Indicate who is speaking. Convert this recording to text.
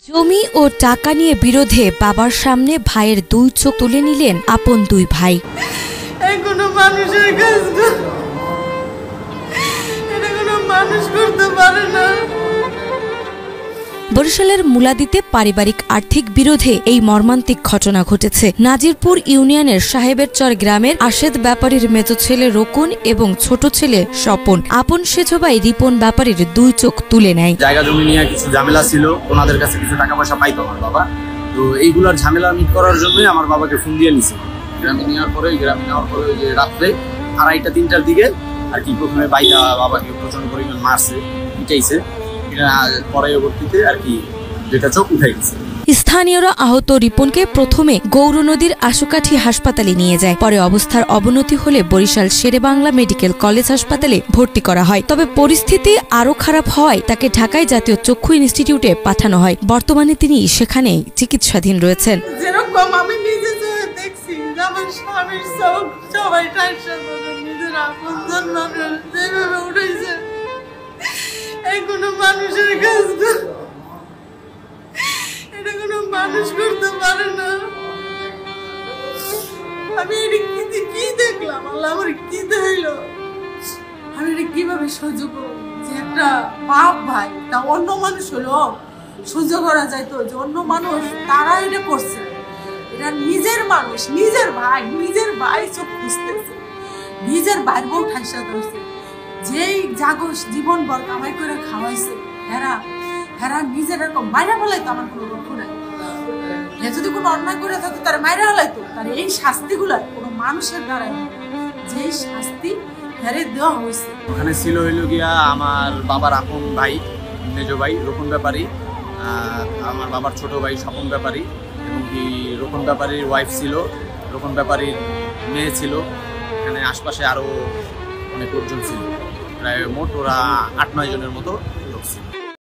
Speaker 1: জমি ও টাকা নিয়ে বিরোধে বাবার সামনে ভাইয়ের দুই চোখ তুলে নিলেন আপন দুই ভাই।
Speaker 2: কোনো মানুষের কাজ এটা কোনো মানুষ করতে পারে না।
Speaker 1: বরিশালের মুলাদিতে পারিবারিক আর্থিক বিরোধে এই মর্মান্তিক ঘটনা ঘটেছে। নাজিরপুর ইউনিয়নের সাহেবেরচর গ্রামের আশেদ ব্যাপারীর মেজ ছেলে রকুন এবং ছোট ছেলে স্বপন আপন সেজ ভাই রিপন ব্যাপারীর দুই চোখ তুলে নেয়।
Speaker 3: জায়গা জমি নিয়ে কিছু ঝামেলা ছিল, ওনাদের কাছে কিছু টাকা পয়সা পাইতো আমার বাবা। তো এইগুলোর ঝামেলা মিট করার জন্যই আমার বাবাকে ফোন দিয়ে নিছে। গ্রামে নেওয়ার পরে ওই যে রাত্রে 2:30-3টার দিকে আর কি প্রথমে বাইটা বাবাকে প্রচন্ড পরিমাণ মারছে, পিটাইছে। পরবর্তীতে আর কি দুইটা চোখ উঠে গেছে।
Speaker 1: স্থানীয়রা আহত রিপনকে প্রথমে গৌর নদীর আশুকাঠি হাসপাতালে নিয়ে যায়। পরে অবস্থার অবনতি হলে বরিশাল শেরেবাংলা মেডিকেল কলেজ হাসপাতালে ভর্তি করা হয়। তবে পরিস্থিতি আরো খারাপ হওয়ায় তাকে ঢাকায় জাতীয় চক্ষু ইনস্টিটিউটে পাঠানো হয়। বর্তমানে তিনি সেখানেই চিকিৎসাধীন রয়েছেন।
Speaker 2: যেরকম আমি নিজে দেখছি আমার স্বামীর চোখ সবাই নিজের আপনজন মানুষ যেভাবে উঠেছে, এই কোনো মানুষের কাজ এটা কোনো মানুষ করতে পারে না। আমি এটা কি দেখলাম, আল্লাহ আমার কি দেখলো, আমি এটা কিভাবে সহ্য করবো যে একটা বাপ ভাই তা অন্য মানুষ হলো সহ্য করা যায় তো, যে অন্য মানুষ তারা এটা করছে, এটা নিজের মানুষ, নিজের ভাই চোখ খুঁজতেছে, নিজের ভাইয়ের বউ ঠাইসা ধরছে, যেই জাগস জীবন ভর কামাই করে খাওয়াইছে, হেরা নিজের এরকম মাইরা ফেলাইতো। আমার কোনো লক্ষ্য নাই, যদি কোনো অন্যায় করে থাকতো তারা মাইরা ফেলাইতো। তার এই শাস্তিগুলা কোনো মানুষের দ্বারা যে শাস্তি হেরে দেওয়া হয়েছে।
Speaker 3: ওখানে ছিল হইল গিয়া আমার বাবার আপন ভাই মেজ ভাই রকুন ব্যাপারী, আমার বাবার ছোট ভাই স্বপন ব্যাপারী, এবং কি রকুন ব্যাপারীর ওয়াইফ ছিল, রকুন ব্যাপারীর মেয়ে ছিল। এখানে আশপাশে আরো অনেক লোকজন ছিল, প্রায় মোট ওরা 8-9 জনের মতো লোক ছিল।